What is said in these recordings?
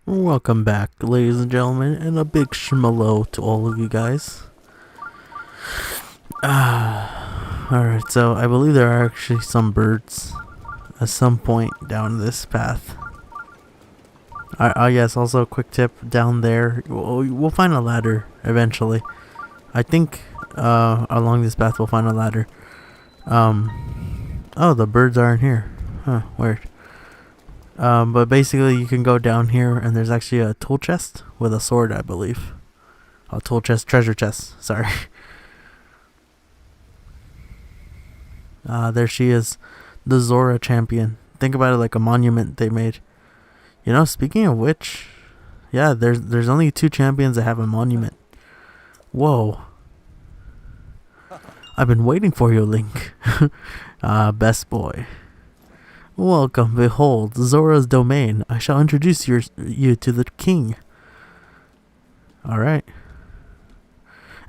Welcome back, ladies and gentlemen, and a big schmelo to all of you guys. Alright, so I believe there are actually some birds at some point down this path. Yes, also a quick tip, down there, we'll find a ladder eventually. I think along this path we'll find a ladder. Oh, the birds aren't here. Huh, weird. But basically you can go down here and there's actually a tool chest with a sword, I believe. A tool chest, treasure chest, sorry. There she is, the Zora champion. Think about it like a monument they made. You know, speaking of which, yeah, there's only 2 champions that have a monument. Whoa. I've been waiting for you, Link. Best boy. Welcome, behold, Zora's domain. I shall introduce you to the king. Alright.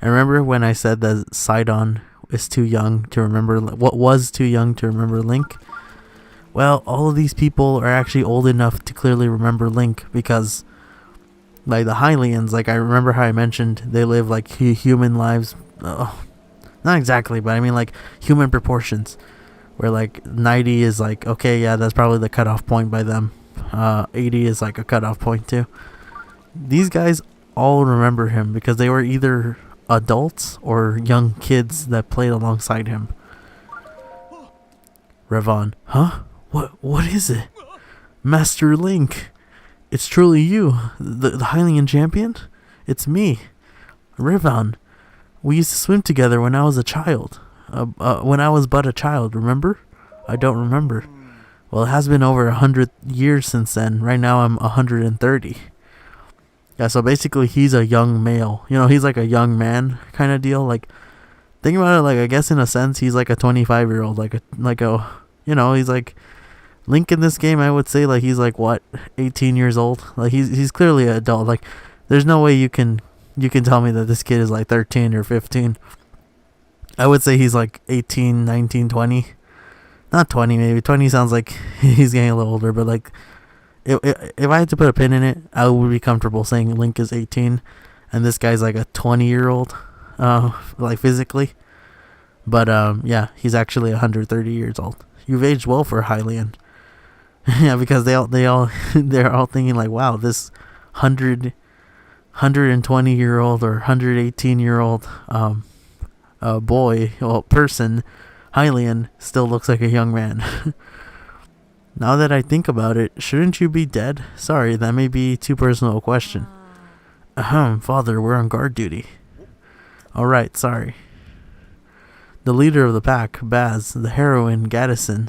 And remember when I said that Sidon is too young to remember, what was too young to remember Link? Well, all of these people are actually old enough to clearly remember Link because, like, the Hylians, like, I remember how I mentioned they live, like, human lives. Not exactly, but I mean, like, human proportions. Where, like, 90 is, like, okay, yeah, that's probably the cutoff point by them. 80 is, like, a cutoff point, too. These guys all remember him because they were either adults or young kids that played alongside him. Revon. Huh? What is it? Master Link. It's truly you, the Hylian champion? It's me, Revon. We used to swim together when I was a child. When I was but a child, remember? I don't remember. Well, it has been over 100 years since then. Right now I'm 130. Yeah, so basically he's a young male. You know, he's like a young man kind of deal. Like, think about it, like, I guess in a sense he's like a 25-year-old. Like a, you know, he's like, Link in this game, I would say, like, he's like, what, 18 years old? Like, he's clearly an adult. Like, there's no way you can tell me that this kid is like 13 or 15. I would say he's like 18, 19, 20. Not 20, maybe. 20 sounds like he's getting a little older, but like, if I had to put a pin in it, I would be comfortable saying Link is 18, and this guy's like a 20-year-old, like physically. But yeah, he's actually 130 years old. You've aged well for a Hylian. Yeah, because they're all thinking like, wow, this 120-year-old or 118-year-old boy or person, Hylian, still looks like a young man. Now that I think about it, shouldn't you be dead? Sorry, that may be too personal a question. Father, we're on guard duty. Alright, sorry. The leader of the pack, Baz, the heroine, Gaddison,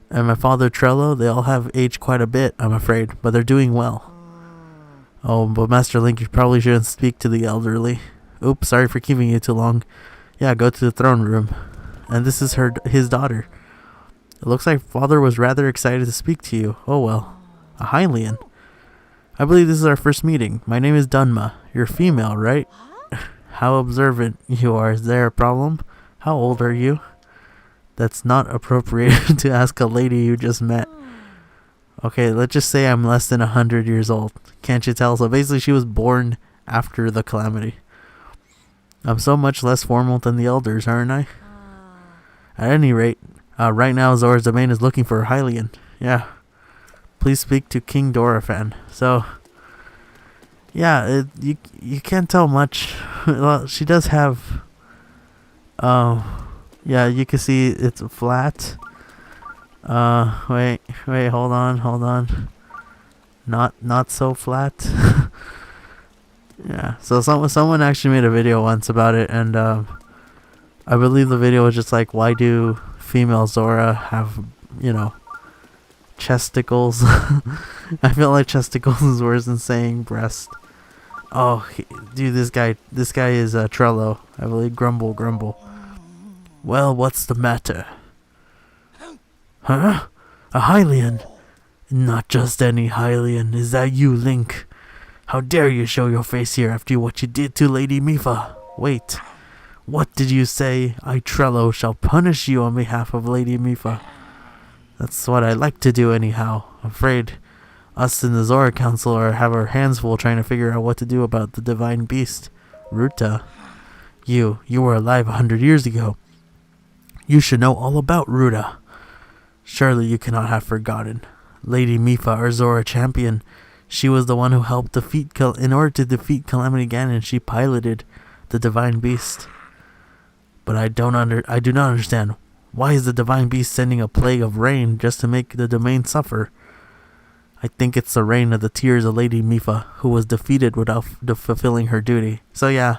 and my father, Trello, they all have aged quite a bit, I'm afraid, but they're doing well. Oh, but Master Link, you probably shouldn't speak to the elderly. Oops, sorry for keeping you too long. Yeah, go to the throne room. And this is his daughter. It looks like father was rather excited to speak to you. Oh well. A Hylian. I believe this is our first meeting. My name is Dunma. You're female, right? How observant you are. Is there a problem? How old are you? That's not appropriate to ask a lady you just met. Okay, let's just say I'm less than 100 years old. Can't you tell? So basically she was born after the calamity. I'm so much less formal than the elders, aren't I? At any rate, right now Zora's domain is looking for a Hylian. Yeah. Please speak to King Doraphan. So, yeah, you can't tell much. Well, she does have, yeah, you can see it's flat. Wait, hold on. Not so flat. Yeah, so someone actually made a video once about it, and I believe the video was just like, why do female Zora have, you know, chesticles? I feel like chesticles is worse than saying breast. Oh, dude, this guy is Trello, I believe. Grumble. Well, what's the matter? Huh? A Hylian? Not just any Hylian. Is that you, Link? How dare you show your face here after what you did to Lady Mipha? Wait. What did you say? I, Trello, shall punish you on behalf of Lady Mipha. That's what I like to do anyhow. Afraid Us in the Zora Council have our hands full trying to figure out what to do about the divine beast. Ruta, you were alive 100 years ago. You should know all about Ruta. Surely you cannot have forgotten. Lady Mifa, our Zora champion, she was the one who helped defeat in order to defeat Calamity Ganon. She piloted the divine beast. But I do not understand. Why is the divine beast sending a plague of rain just to make the domain suffer? I think it's the rain of the tears of Lady Mifa, who was defeated without fulfilling her duty. So yeah,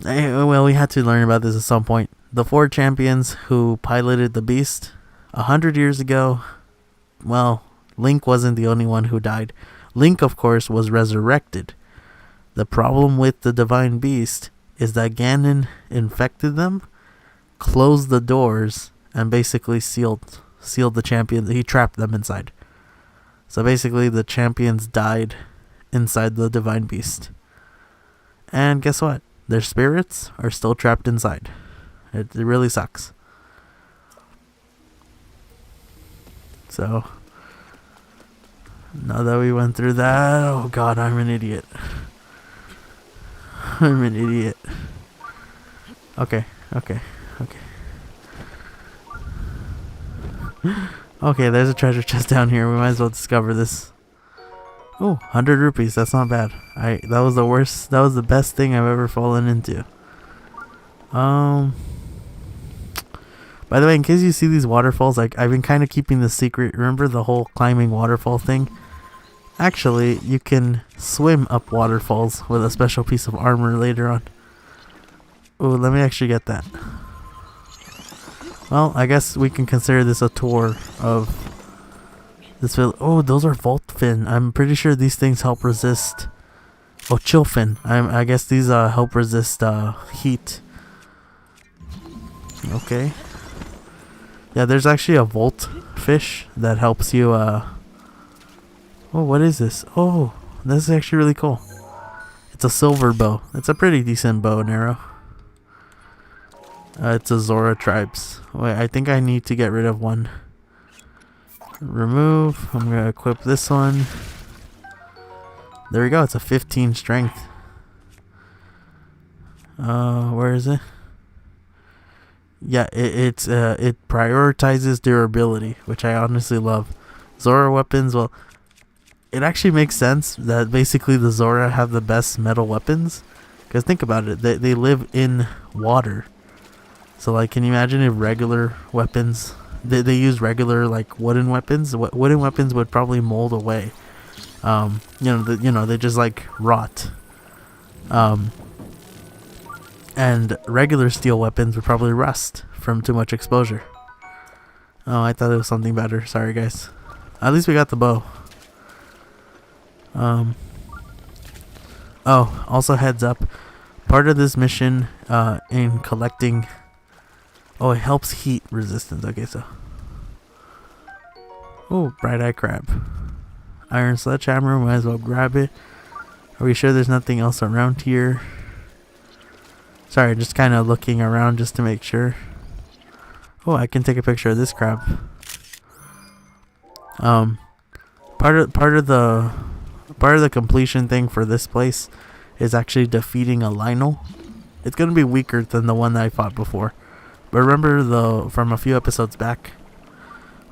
well, we had to learn about this at some point. The 4 champions who piloted the beast 100 years ago, well, Link wasn't the only one who died. Link, of course, was resurrected. The problem with the divine beast is that Ganon infected them, closed the doors, and basically sealed the champions. He trapped them inside. So basically the champions died inside the divine beast. And guess what? Their spirits are still trapped inside. It really sucks. So now that we went through that, oh god, I'm an idiot. I'm an idiot. Okay. Okay, there's a treasure chest down here. We might as well discover this. Oh, 100 rupees. That's not bad. That was the worst. That was the best thing I've ever fallen into. By the way, in case you see these waterfalls, I've been kind of keeping the secret. Remember the whole climbing waterfall thing? Actually, you can swim up waterfalls with a special piece of armor later on. Oh, let me actually get that. Well, I guess we can consider this a tour of this village. Oh, those are Volt Fin. I'm pretty sure these things help resist. Oh, Chill Fin. I guess these help resist heat. Okay. Yeah, there's actually a Volt fish that helps you. Oh, what is this? Oh, this is actually really cool. It's a silver bow. It's a pretty decent bow and arrow. It's a Zora tribes. Wait, I think I need to get rid of one. Remove. I'm gonna equip this one. There we go. It's a 15 strength. Where is it? Yeah, it prioritizes durability, which I honestly love. Zora weapons. Well, it actually makes sense that basically the Zora have the best metal weapons. Because think about it. They live in water. So, like, can you imagine if regular weapons, they use regular, like, wooden weapons? Wooden weapons would probably mold away. They just, like, rot. And regular steel weapons would probably rust from too much exposure. Oh, I thought it was something better. Sorry, guys. At least we got the bow. Oh, also heads up. Part of this mission, in collecting... Oh, it helps heat resistance. Okay, so. Oh, bright eye crab. Iron sledgehammer. Might as well grab it. Are we sure there's nothing else around here? Sorry, just kind of looking around just to make sure. Oh, I can take a picture of this crab. Part of the completion thing for this place is actually defeating a Lionel. It's gonna be weaker than the one that I fought before. But remember from a few episodes back,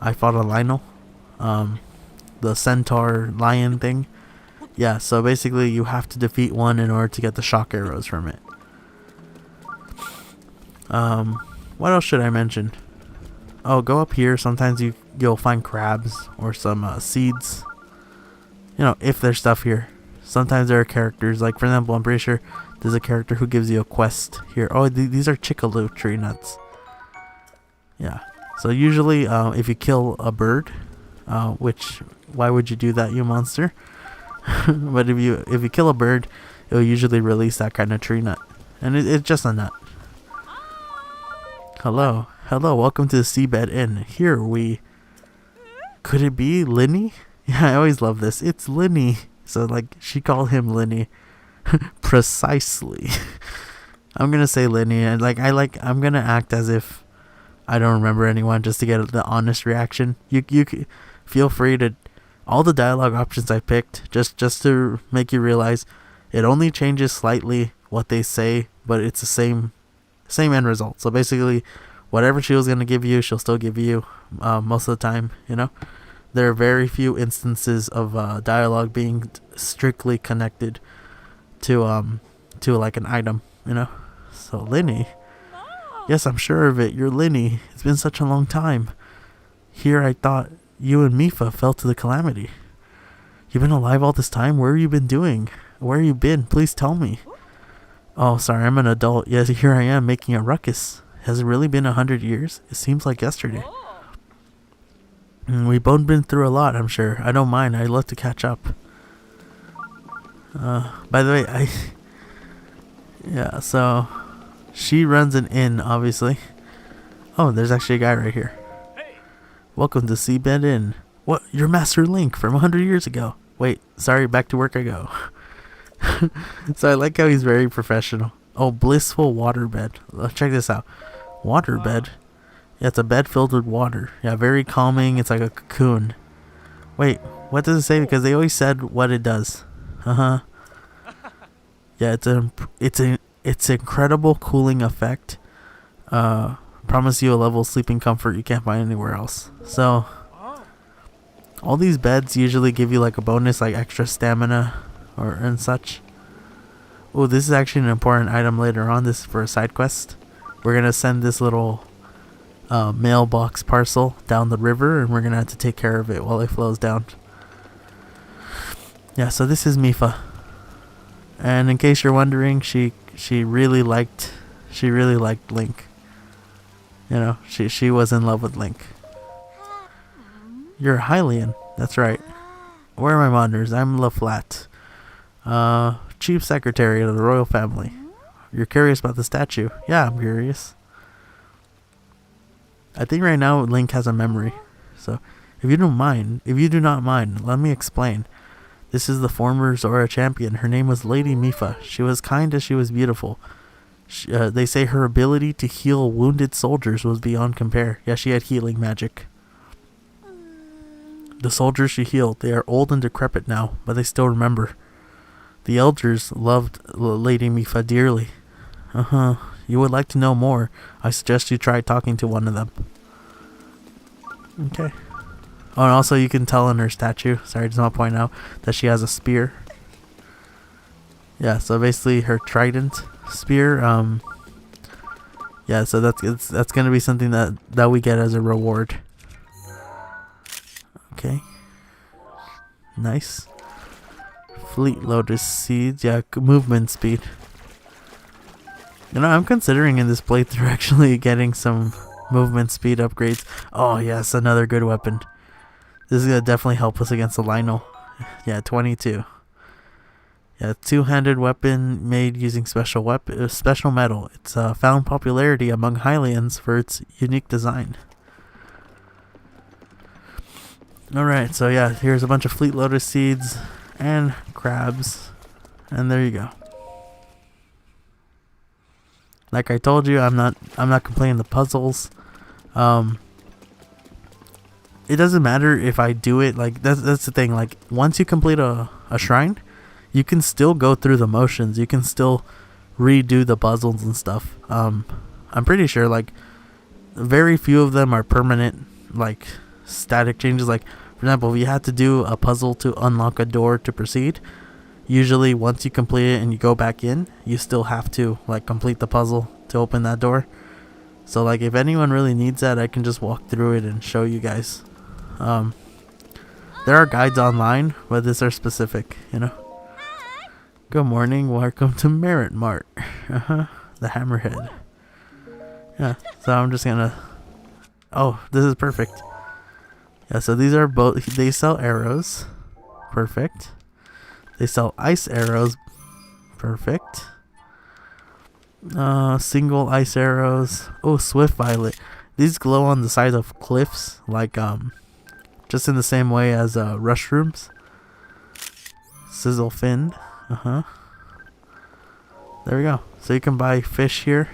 I fought a Lionel, the centaur lion thing. Yeah, so basically you have to defeat one in order to get the shock arrows from it. What else should I mention? Oh, go up here. Sometimes you'll find crabs or some seeds. You know, if there's stuff here. Sometimes there are characters. Like, for example, I'm pretty sure there's a character who gives you a quest here. Oh, these are chickaloo tree nuts. Yeah. So usually, if you kill a bird, why would you do that, you monster? But if you kill a bird, it will usually release that kind of tree nut, and it's just a nut. Hello, welcome to the Seabed Inn. Here we... Could it be Linny? Yeah, I always love this. It's Linny. So, like, she called him Linny. Precisely. I'm gonna say Linny, and I'm gonna act as if I don't remember anyone just to get the honest reaction. You feel free to All the dialogue options I picked, just to make you realize, it only changes slightly what they say, but it's the same end result. So basically, whatever she was gonna give you, she'll still give you most of the time. You know, there are very few instances of dialogue being strictly connected to like an item. You know, so Linny. Yes, I'm sure of it. You're Linny. It's been such a long time. Here I thought you and Mifa fell to the calamity. You've been alive all this time? Where have you been doing? Where have you been? Please tell me. Oh, sorry, I'm an adult. Yes, here I am making a ruckus. Has it really been 100 years? It seems like yesterday. We've both been through a lot, I'm sure. I don't mind. I'd love to catch up. By the way, yeah, so she runs an inn, obviously. Oh, there's actually a guy right here. Welcome to Seabed Inn. What? You're Master Link from 100 years ago. Wait, sorry, back to work I go. So I like how he's very professional. Oh, blissful waterbed. Check this out. Waterbed? Yeah, it's a bed filled with water. Yeah, very calming. It's like a cocoon. Wait, what does it say? Because they always said what it does. Yeah, it's incredible cooling effect. Promise you a level of sleeping comfort you can't find anywhere else. So all these beds usually give you like a bonus, like extra stamina and such. Oh, this is actually an important item later on. This is for a side quest. We're gonna send this little mailbox parcel down the river, and we're gonna have to take care of it while it flows down. Yeah, so this is Mifa, and in case you're wondering, she really liked Link. You know, she was in love with Link. You're a Hylian. That's right. Where are my monitors? I'm LaFlat, chief secretary of the royal family. You're curious about the statue? Yeah, I'm curious. I think right now Link has a memory. So, if you do not mind, let me explain. This is the former Zora champion. Her name was Lady Mifa. She was kind as she was beautiful. They say her ability to heal wounded soldiers was beyond compare. Yeah, she had healing magic. The soldiers she healed, they are old and decrepit now, but they still remember. The elders loved Lady Mifa dearly. You would like to know more? I suggest you try talking to one of them. Okay. Oh, and also you can tell in her statue, sorry, I just want to point out that she has a spear. Yeah, so basically her trident spear. Yeah, so that's gonna be something that we get as a reward. Okay. Nice. Fleet Lotus seeds. Yeah, movement speed. You know, I'm considering in this playthrough actually getting some movement speed upgrades. Oh yes, another good weapon. This is gonna definitely help us against the Lionel. Yeah, 22. Yeah, two-handed weapon made using special metal. It's found popularity among Hylians for its unique design. Alright, so yeah, here's a bunch of Fleet Lotus seeds and crabs. And there you go. Like I told you, I'm not completing the puzzles. It doesn't matter if I do it, like that's the thing, like once you complete a shrine, you can still go through the motions. You can still redo the puzzles and stuff. I'm pretty sure like very few of them are permanent, like static changes. Like for example, if you had to do a puzzle to unlock a door to proceed, usually once you complete it and you go back in, you still have to like complete the puzzle to open that door. So like if anyone really needs that, I can just walk through it and show you guys. There are guides online, but these are specific, you know. Good morning, welcome to Merit Mart. The Hammerhead. Yeah, so I'm just gonna... Oh, this is perfect. Yeah, so these are both... They sell arrows. Perfect. They sell ice arrows. Perfect. Single ice arrows. Oh, Swift Violet. These glow on the side of cliffs, like, just in the same way as, Rushrooms. Sizzle Fin. There we go. So you can buy fish here.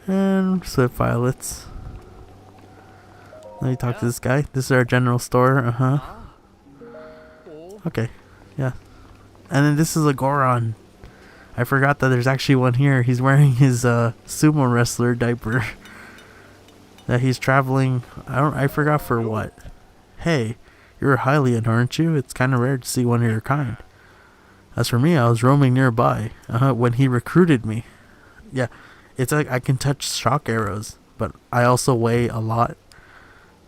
And Swift Violets. Let me talk to this guy. This is our general store. Okay, yeah. And then this is a Goron. I forgot that there's actually one here. He's wearing his sumo wrestler diaper. That he's traveling. I forgot for what. Hey, you're a Hylian, aren't you? It's kind of rare to see one of your kind. As for me, I was roaming nearby when he recruited me. Yeah, it's like I can touch shock arrows, but I also weigh a lot.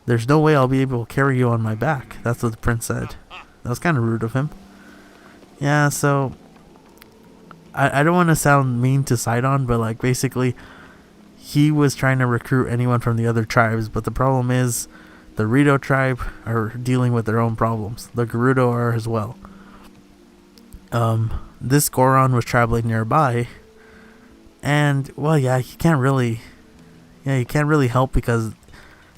There's no way I'll be able to carry you on my back. That's what the prince said. That was kind of rude of him. Yeah, so I don't want to sound mean to Sidon, but like basically he was trying to recruit anyone from the other tribes, but the problem is the Rito tribe are dealing with their own problems. The Gerudo are as well. This Goron was traveling nearby, and well, yeah, he can't really help because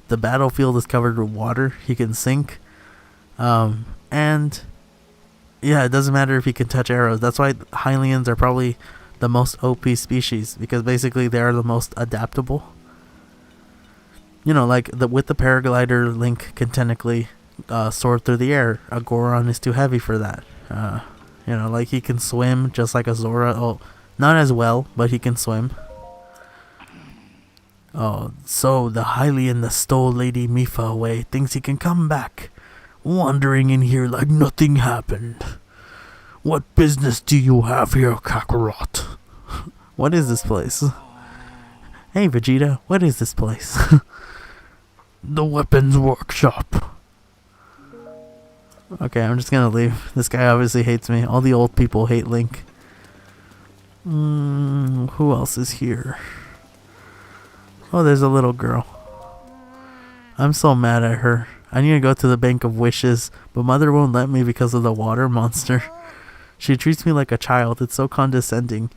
the battlefield is covered with water. He can sink, and yeah, it doesn't matter if he can touch arrows. That's why Hylians are probably the most OP species, because basically they are the most adaptable. You know, like with the paraglider, Link can technically soar through the air. A Goron is too heavy for that. You know, like he can swim just like a Zora. Oh, not as well, but he can swim. Oh, so the Hylian that stole Lady Mipha away thinks he can come back, wandering in here like nothing happened. What business do you have here, Kakarot? What is this place? Hey, Vegeta, what is this place? The weapons workshop. Okay, I'm just gonna leave. This guy obviously hates me. All the old people hate Link. Who else is here? Oh, there's a little girl. I'm so mad at her. I need to go to the Bank of Wishes, but Mother won't let me because of the water monster. She treats me like a child. It's so condescending.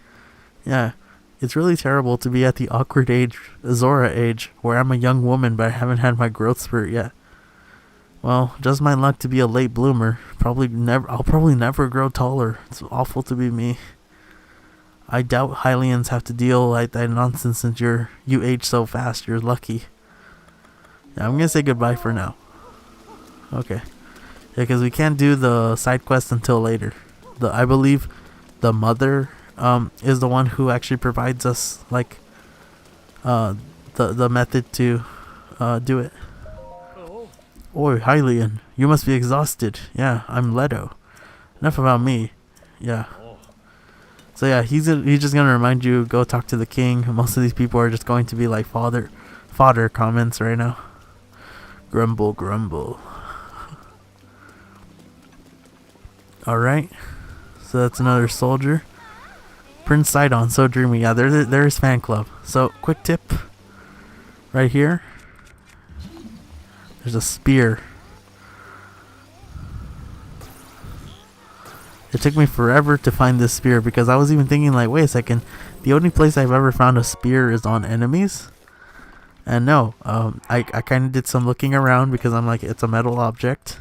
Yeah, it's really terrible to be at the awkward age, Zora age, where I'm a young woman but I haven't had my growth spurt yet. Well, just my luck to be a late bloomer. I'll probably never grow taller. It's awful to be me. I doubt Hylians have to deal like that nonsense since you age so fast. You're lucky. Yeah, I'm gonna say goodbye for now. Okay. Yeah, because we can't do the side quest until later. I believe the mother is the one who actually provides us like the method to do it. Oi, Hylian, you must be exhausted. Yeah, I'm Leto. Enough about me. Yeah. So yeah, he's just gonna remind you, go talk to the king. Most of these people are just going to be like fodder comments right now. Grumble, grumble. Alright. So that's another soldier. Prince Sidon, so dreamy. Yeah, they're his fan club. So, quick tip. Right here. There's a spear. It took me forever to find this spear because I was even thinking like, wait a second. The only place I've ever found a spear is on enemies. And no, I kind of did some looking around because I'm like, it's a metal object.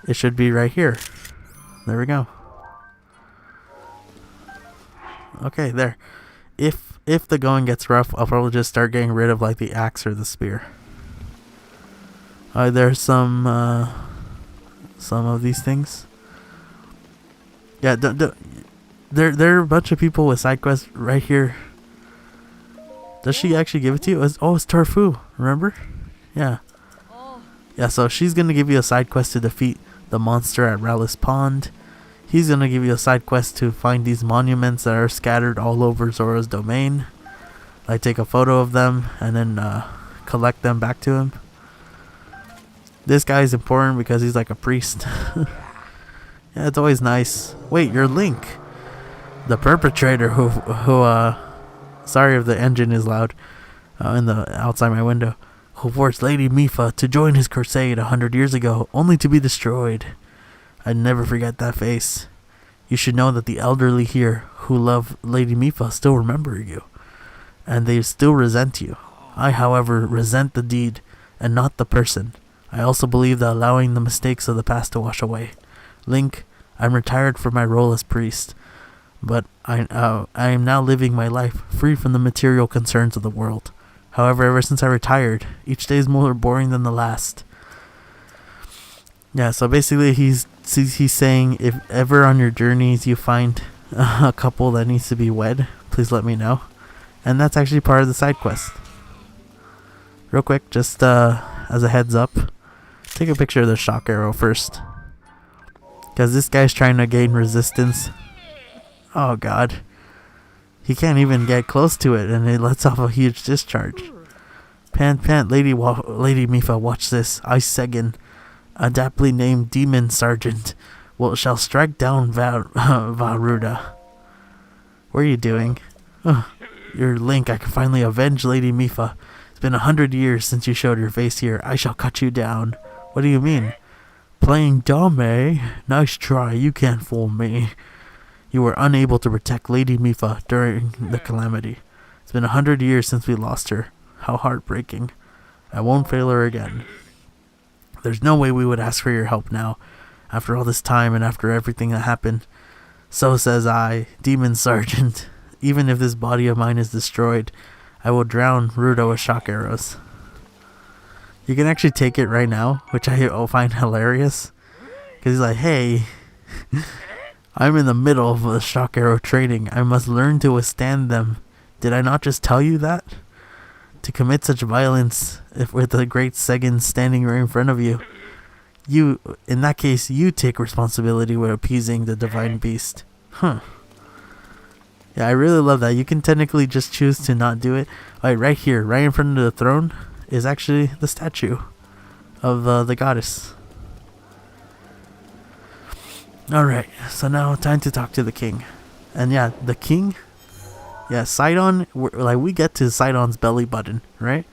It should be right here. There we go. Okay, there. If the going gets rough, I'll probably just start getting rid of like the axe or the spear. There's some of these things. Yeah, there are a bunch of people with side quests right here. Does she actually give it to you? It's Torfu, remember? Yeah. Yeah, so she's gonna give you a side quest to defeat the monster at Rallis Pond. He's gonna give you a side quest to find these monuments that are scattered all over Zora's domain. Like take a photo of them and then collect them back to him. This guy is important because he's like a priest. Yeah, it's always nice. Wait, you're Link, the perpetrator who sorry if the engine is loud in the outside my window, who forced Lady Mipha to join his crusade 100 years ago, only to be destroyed. I'd never forget that face. You should know that the elderly here who love Lady Mipha still remember you, and they still resent you. I, however, resent the deed and not the person. I also believe that allowing the mistakes of the past to wash away. Link, I'm retired from my role as priest, but I am now living my life free from the material concerns of the world. However, ever since I retired, each day is more boring than the last. Yeah, so basically he's saying if ever on your journeys you find a couple that needs to be wed, please let me know. And that's actually part of the side quest. Real quick, just as a heads up, take a picture of the shock arrow first. Because this guy's trying to gain resistance. Oh god. He can't even get close to it and it lets off a huge discharge. Pant, Lady Mipha, watch this. I, Segan, adaptly named Demon Sergeant, shall strike down Varuda. What are you doing? Your Link, I can finally avenge Lady Mipha. It's been 100 years since you showed your face here. I shall cut you down. What do you mean? Playing dumb, eh? Nice try, you can't fool me. You were unable to protect Lady Mipha during the calamity. It's been 100 years since we lost her. How heartbreaking. I won't fail her again. There's no way we would ask for your help now, after all this time and after everything that happened. So says I, Demon Sergeant. Even if this body of mine is destroyed, I will drown Rudo with shock arrows. You can actually take it right now, which I find hilarious. Because he's like, hey, I'm in the middle of a shock arrow training. I must learn to withstand them. Did I not just tell you that? To commit such violence with the great Segan standing right in front of you. In that case, you take responsibility with appeasing the divine beast. Huh. Yeah, I really love that. You can technically just choose to not do it. Alright, right here, right in front of the throne, is actually the statue of the goddess. Alright, so now time to talk to the king. And yeah, the king, yeah, Sidon, we get to Sidon's belly button, right?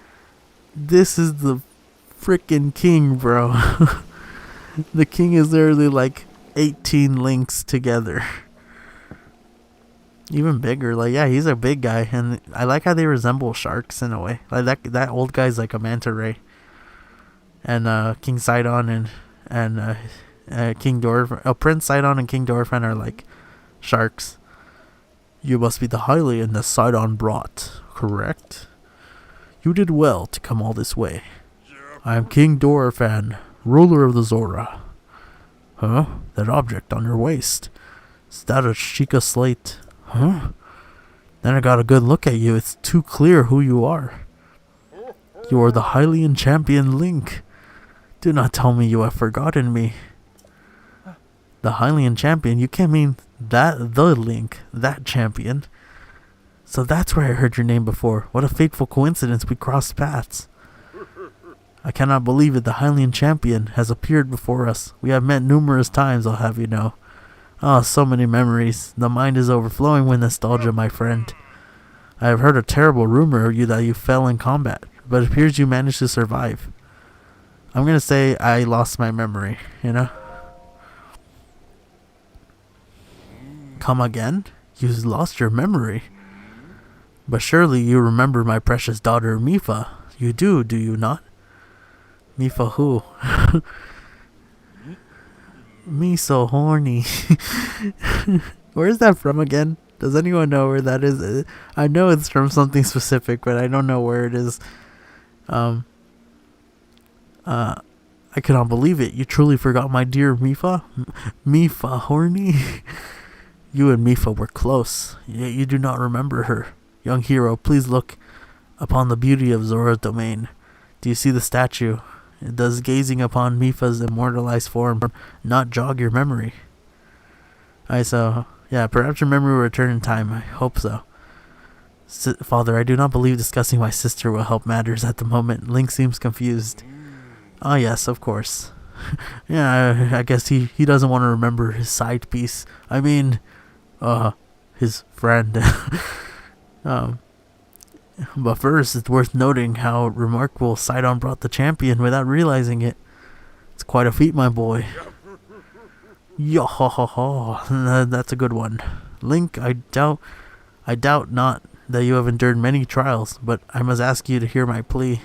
This is the freaking king, bro. The king is literally like 18 links together. Even bigger, like, yeah, he's a big guy, and I like how they resemble sharks in a way. Like that old guy's like a manta ray, and King Sidon and King Dorephan, Prince Sidon and King Dorephan are like sharks. You must be the Hylian that Sidon brought, correct? You did well to come all this way. I am King Dorephan, ruler of the Zora. Huh? That object on your waist. Is that a Sheikah slate? Huh? Then I got a good look at you. It's too clear who you are. You are the Hylian champion Link. Do not tell me you have forgotten me. The Hylian champion? You can't mean that the Link, that champion. So that's where I heard your name before. What a fateful coincidence we crossed paths. I cannot believe it. The Hylian champion has appeared before us. We have met numerous times, I'll have you know. Oh, so many memories. The mind is overflowing with nostalgia, my friend. I have heard a terrible rumor of you that you fell in combat, but it appears you managed to survive. I'm gonna say I lost my memory, you know? Come again? You lost your memory. But surely you remember my precious daughter, Mipha. You do you not? Mipha who? Me so horny. Where is that from again? Does anyone know where that is? I know it's from something specific, but I don't know where it is. I cannot believe it. You truly forgot my dear Mipha? Mipha horny? You and Mipha were close, yet you do not remember her. Young hero, please look upon the beauty of Zora's domain. Do you see the statue? Does gazing upon Mipha's immortalized form not jog your memory? So, yeah, perhaps your memory will return in time. I hope so. Father, I do not believe discussing my sister will help matters at the moment. Link seems confused. Ah, yes, of course. Yeah, I guess he doesn't want to remember his side piece. I mean, his friend. But first, it's worth noting how remarkable Sidon brought the champion without realizing it. It's quite a feat, my boy. Yo ho ho ho. That's a good one. Link, I doubt not that you have endured many trials, but I must ask you to hear my plea.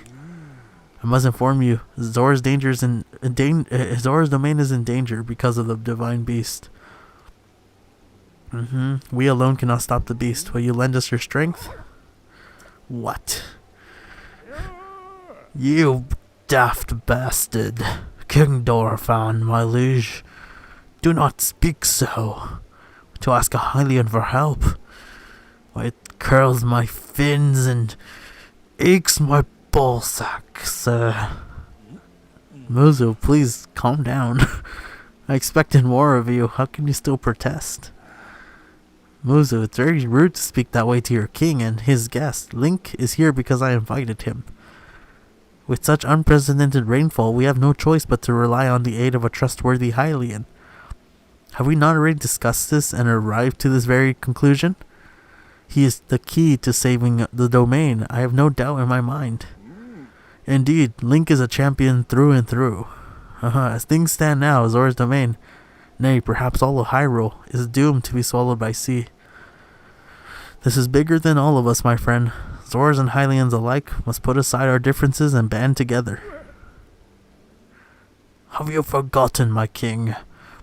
I must inform you, Zora's domain is in danger because of the divine beast. We alone cannot stop the beast. Will you lend us your strength? What? You daft bastard. King Dorfan, my liege. Do not speak so. To ask a Hylian for help. Why, it curls my fins and aches my ballsack, sir. Muzu, please calm down. I expected more of you. How can you still protest? Muzu, it's very rude to speak that way to your king and his guest. Link is here because I invited him. With such unprecedented rainfall, we have no choice but to rely on the aid of a trustworthy Hylian. Have we not already discussed this and arrived to this very conclusion? He is the key to saving the domain. I have no doubt in my mind. Indeed, Link is a champion through and through. As things stand now, Zora's domain, nay, perhaps all of Hyrule, is doomed to be swallowed by sea. This is bigger than all of us, my friend. Zoras and Hylians alike must put aside our differences and band together. Have you forgotten, my king?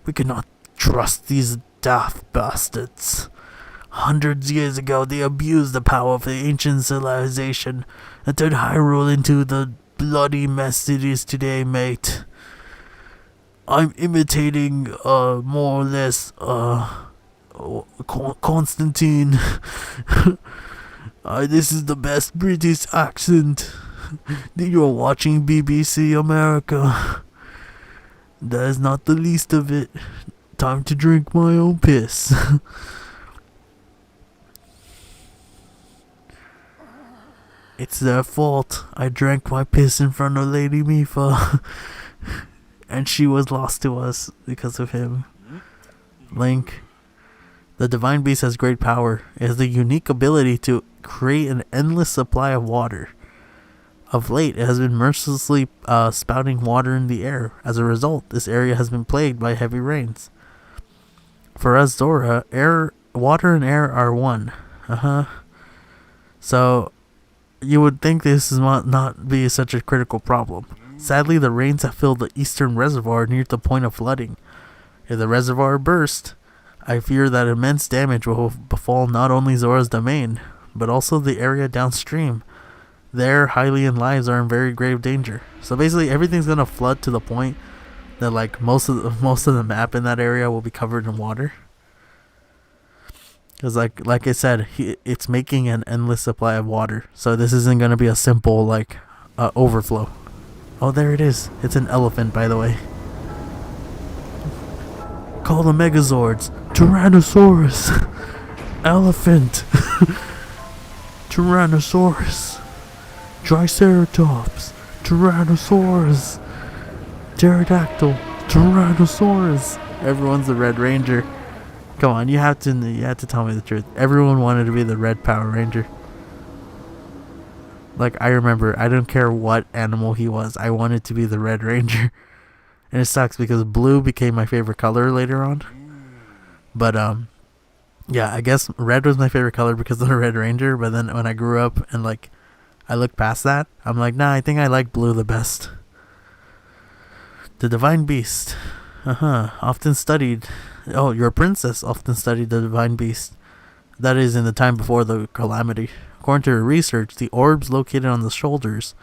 We cannot trust these daft bastards. Hundreds of years ago, they abused the power of the ancient civilization and turned Hyrule into the bloody mess it is today, mate. I'm imitating, more or less, Constantine. This is the best British accent. You're watching BBC America. That is not the least of it. Time to drink my own piss. It's their fault. I drank my piss in front of Lady Mifa. And she was lost to us because of him. Link. The Divine Beast has great power. It has the unique ability to create an endless supply of water. Of late, it has been mercilessly spouting water in the air. As a result, this area has been plagued by heavy rains. For us, Zora, water and air are one. So, you would think this is not be such a critical problem. Sadly, the rains have filled the eastern reservoir near the point of flooding. If the reservoir bursts, I fear that immense damage will befall not only Zora's domain, but also the area downstream. Their Hylian lives are in very grave danger. So basically, everything's gonna flood to the point that like most of the map in that area will be covered in water. Because like I said, it's making an endless supply of water. So this isn't gonna be a simple overflow. Oh, there it is. It's an elephant, by the way. Call the Megazords. Tyrannosaurus. Elephant. Tyrannosaurus. Triceratops. Tyrannosaurus. Pterodactyl. Tyrannosaurus. Everyone's the Red Ranger. Come on, you have to tell me the truth. Everyone wanted to be the Red Power Ranger. Like, I remember, I don't care what animal he was, I wanted to be the Red Ranger. And it sucks because blue became my favorite color later on. But, yeah, I guess red was my favorite color because of the Red Ranger. But then when I grew up and, I looked past that, I'm like, nah, I think I like blue the best. The Divine Beast. Often studied. Oh, your princess often studied the Divine Beast. That is in the time before the calamity. According to her research, the orbs located on the shoulders,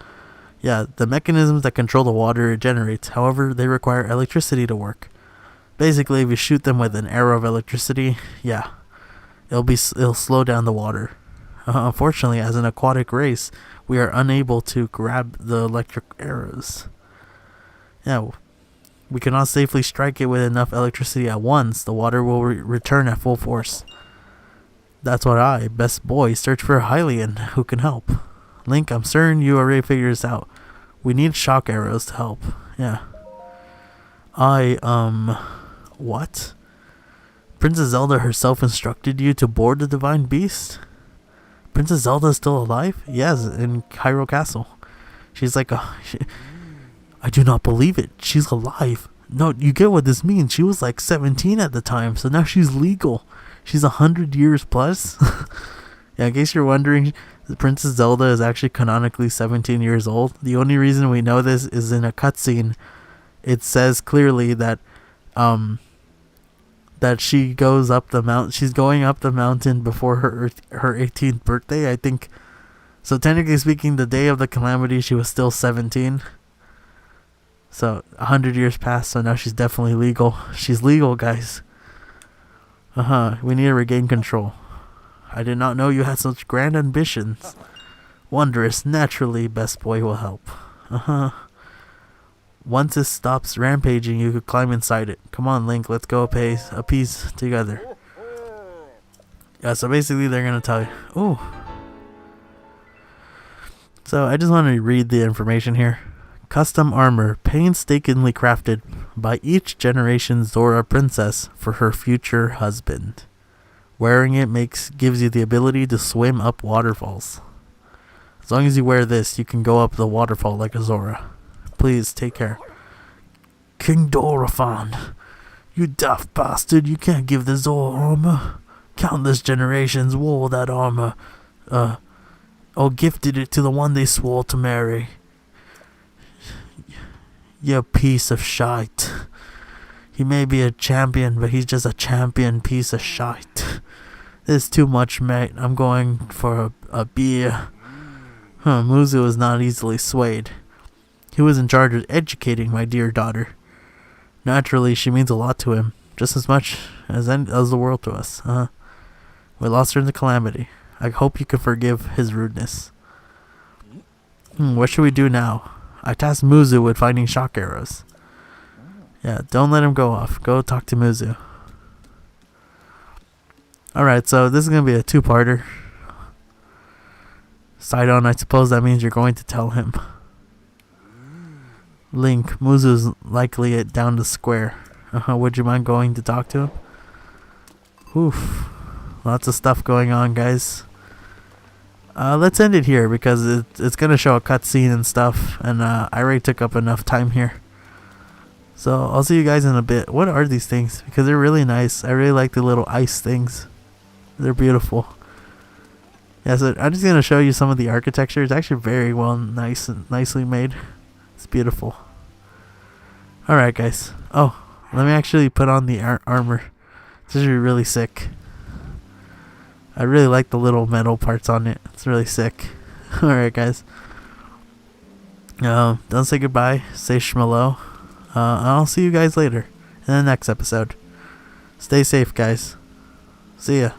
the mechanisms that control the water it generates. However, they require electricity to work. Basically, if you shoot them with an arrow of electricity, it'll slow down the water. Unfortunately, as an aquatic race, we are unable to grab the electric arrows. We cannot safely strike it with enough electricity at once. The water will return at full force. That's what I, best boy, search for a Hylian who can help. Link, I'm certain you already figured this out. We need shock arrows to help. Yeah. What? Princess Zelda herself instructed you to board the Divine Beast? Princess Zelda is still alive? Yes, in Hyrule Castle. She's like I do not believe it. She's alive. No, you get what this means. She was 17 at the time, so now she's legal. She's 100 years plus. In case you're wondering, Princess Zelda is actually canonically 17 years old. The only reason we know this is in a cutscene. It says clearly that she goes up the mountain. She's going up the mountain before her 18th birthday, I think. So technically speaking, the day of the calamity, she was still 17. So 100 years passed, so now she's definitely legal. She's legal, guys. We need to regain control. I did not know you had such grand ambitions. Wondrous. Naturally, best boy will help. Once it stops rampaging, you could climb inside it. Come on, Link, let's go a piece together. Yeah, so basically they're gonna tell you. Ooh. So I just want to read the information here. Custom armor, painstakingly crafted by each generation Zora princess for her future husband. Wearing it gives you the ability to swim up waterfalls. As long as you wear this, you can go up the waterfall like a Zora. Please, take care. King Dorephan, you daft bastard, you can't give the Zora armor. Countless generations wore that armor, or gifted it to the one they swore to marry. You piece of shite. He may be a champion, but he's just a champion piece of shite. This is too much, mate. I'm going for a beer. Muzu was not easily swayed. He was in charge of educating my dear daughter. Naturally, she means a lot to him, just as much as the world to us. We lost her in the calamity. I hope you can forgive his rudeness. What should we do now? I tasked Muzu with finding shock arrows. Yeah, don't let him go off. Go talk to Muzu. Alright, so this is going to be a two-parter. Side on, I suppose that means you're going to tell him. Link, Muzu's likely down the square. Would you mind going to talk to him? Oof. Lots of stuff going on, guys. Let's end it here because it's going to show a cutscene and stuff, and I already took up enough time here. So I'll see you guys in a bit. What are these things? Because they're really nice. I really like the little ice things. They're beautiful. Yeah, so I'm just going to show you some of the architecture. It's actually very nicely made. It's beautiful. Alright, guys. Oh, let me actually put on the armor. This is really sick. I really like the little metal parts on it. It's really sick. Alright, guys. Don't say goodbye. Say shmalo. I'll see you guys later in the next episode. Stay safe, guys. See ya.